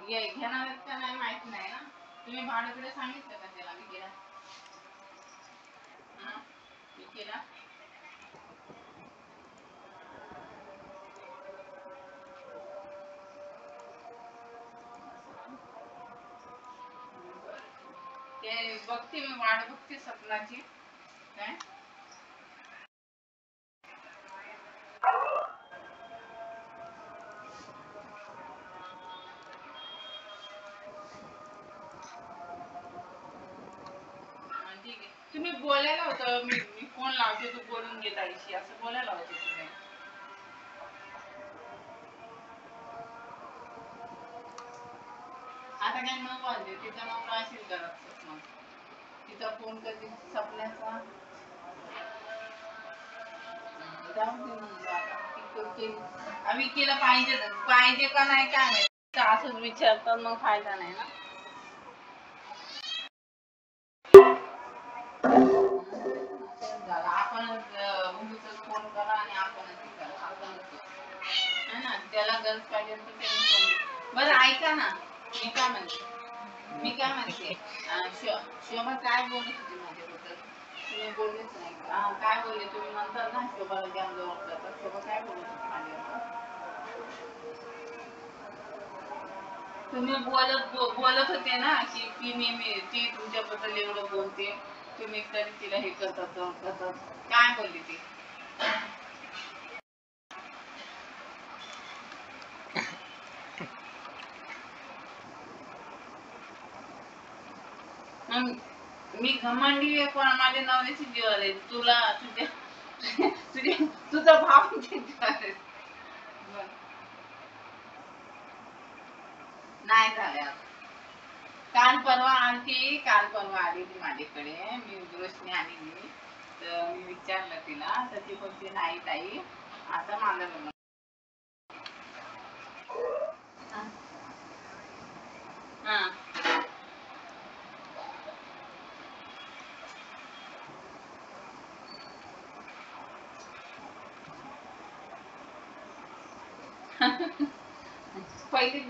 ये घेणार आहेत का नाही माहित नाही ना. तुम्ही भाड्याकडे सांगितलं का त्याला विकेला? विकेला ते बघते मी वाट बघते सपनाची. काय ठीक आहे. तुम्ही बोलायला होतं मी मी फोन लावते तू बोलून घे ताईशी असं बोलायला होतं तुम्ही. आता काय न वाजले तिचा नवरा असेल करत मग तिचा फोन कधी सपल्याचा जाऊ दे मग आता ती करते. आम्ही केलं पाहिजे पाहिजे का नाही काय माहिती असंच विचारतात मग फायदा नाही ना. आपणच उगीचच फोन करा आणि आपणच हे करा आपणच है ना. त्याला गरज पाहिजे तर त्यांनी फोन. बरं ऐका ना मी काय म्हणते शोभा काय बोलत होती माझ्याबद्दल तुम्ही बोललेच नाही. काय बोलले तुम्ही म्हणतात ना शोभाला द्या ओळखलं तर शोभा काय बोलत होती माझ्याबद्दल? तुम्ही बोलत होते ना की ती नेहमी ती तुमच्याबद्दल एवढं बोलते तुम्ही तरी तिला हे करतात काय बोलली ती? मी घमंडी आहे पण माझ्या नवऱ्याची जीवावर आहे. तुला तुझा भाव जीवावर आहे. नाही झाल्या काल परवा आलेली माझ्याकडे मी रोशनी आलेली तर मी विचारलं तिला तर ती बोलते नाही ताई आता माझं लग्न. हा पहिली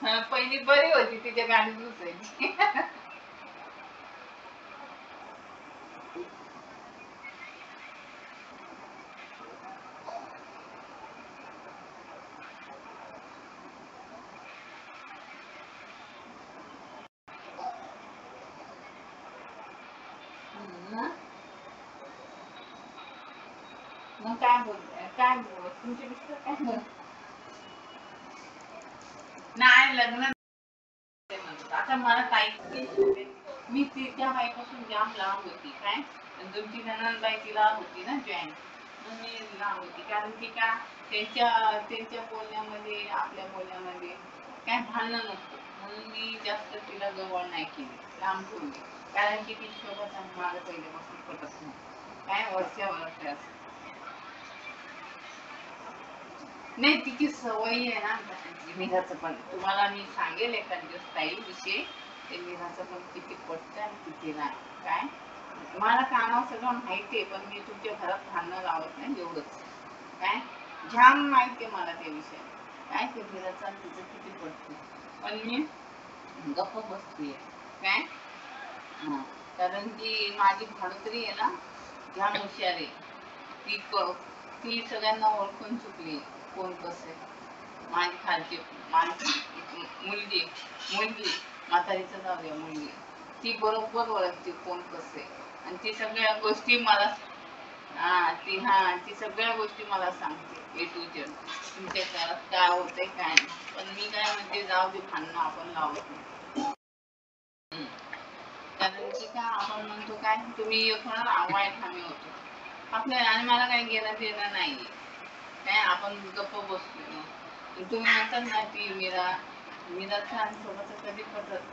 पहिली बरी होती तिच्या गाडी दुसायची. मग काय तुमचे मिस्टर काय नाही लग्न आता मला ताई मी त्या बाईपासून जाम लांब होती काय तुमची ननंदबाई तिला होती ना जॉईन मग मी लांब होती कारण की का त्यांच्या बोलण्यामध्ये आपल्या बोलण्यामध्ये काय भांडणं नसतं म्हणून मी जास्त तिला जवळ नाही केली लांब ठेवली कारण की ती शोभा माझं पहिल्यापासून पटत नाही काय वर्षावर असं नाही तिची सवय आहे ना निघाचं पण तुम्हाला मी सांगेल एखाद दिवस ताई विषय ते निघाचं पण किती पटतं आणि किती नाही काय मला कानावर सगळं माहितीये पण मी तुमच्या घरात भांडणं लावत नाही एवढंच काय जाम माहितीये मला त्या विषय काय ते निघाचं आणि तिचं किती पटतं पण मी गप्प बसतीये काय कारण की माझी भाडोत्री आहे ना जाम हुशार आहे ती ती सगळ्यांना ओळखून चुकली कोण कसं माझी खालची माझी मुलगी मुलगी म्हातारीचं जाऊ द्या मुलगी ती बरोबर ओळखते कोण कसं आणि ती सगळ्या गोष्टी मला ती सगळ्या गोष्टी मला सांगते ए टू झेड तुमच्या घरात काय होतंय काय नाही पण मी काय म्हणते जाऊ दे भांडणं आपण लावत नाही कारण की का आपण म्हणतो काय तुम्ही एक होणार वाईट आम्ही होतो आपल्याला आणि मला काही घेणं देणं नाही काय आपण गप्प बसतो तुम्ही म्हणतात ना की मीराचं आणि सोबतच कधी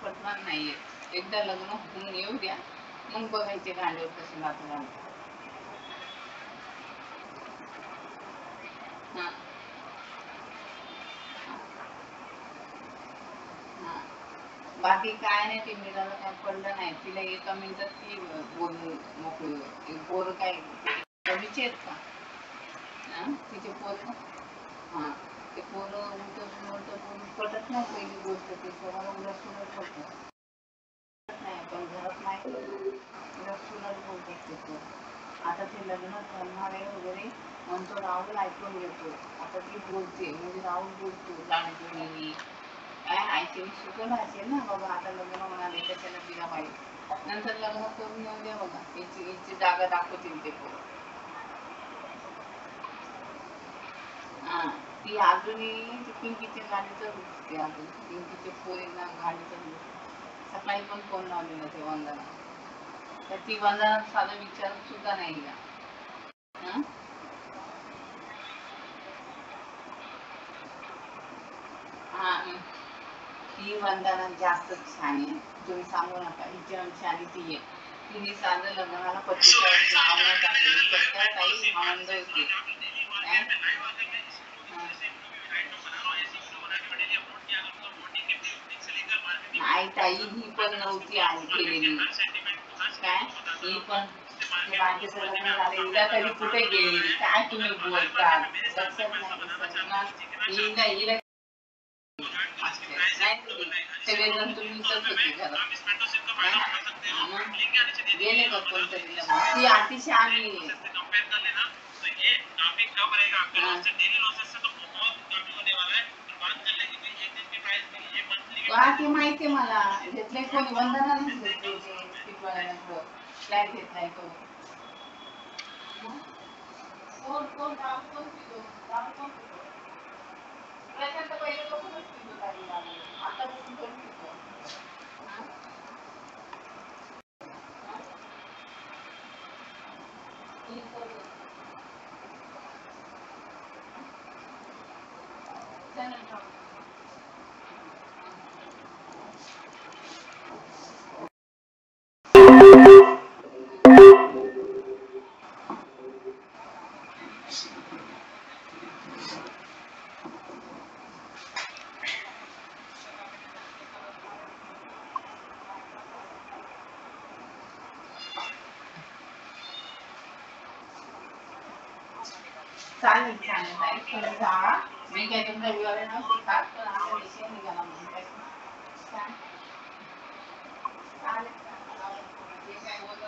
पटणार नाहीये एकदा लग्न होऊन येऊ द्या मग बघायचे गांडीवर कसे नातं घालतात हां बाकी काय नाही ते मीराला काय पडलं नाही तिला एका मिनिटात ती बोलून मोकळी पोरं काय कमीचे आहेत का तिचे पोरं हां ते पोरं उलट पटत नाही पहिली गोष्ट ते सगळं उलट सुलट बोलतात नाही पण घरात नाही उलट सुलट बोलतात ते पोरं आता ते लग्न करणारे वगैरे म्हणतो राहुल ऐकून घेतो आता ती बोलते म्हणजे राहुल बोलतो लाडकी काय आईची शिकवलं असेल ना बाबा आता लग्न म्हणाले त्याच्याला तिला पाहिजे नंतर लग्न करून येऊ द्या बघा याची जागा दाखवतील ते पोरं हा ती अजूनही ती पिंकीच्या गाडीतच दिसते अजून पिंकीचे पोरींना गाडीतच दिसते सकाळी पण फोन लावलेला ते वंदना तर ती वंदना साधं विचारत सुद्धा नाही हिला हा ही वंदना जास्त छान आहे तुम्ही सांगू नका हिची छान ती आहे तिने साधं लग्नाला 45 नाव नाही टाकले फक्त काही आनंद होते नाही ताई ही पण नव्हती आली केलेली काय ही पण बाकीचं लग्न झालं हिला तरी कुठे गेली काय तुम्ही बोलता लक्षात नाही हिला हिला सगळेजण तुम्ही इथंच होते घरात गेले का कोणतरी ती अतिशय आम्ही ते माहितीये मला घेतले कोणी वंदनानेच घेतले टिपवाळ्यानंतर फ्लॅट घेतलाय तो कोण कोण राम कोण पितो राम कोण पितो प्रशांत पहिले पासूनच पितो ताई आतापासून कोण पितो चालेल चालेल ताई तुम्ही जा मी काय तुमचा रविवारी नसते खात पण आता विषय निघाला म्हणजे काय चालेल जे काय बोलत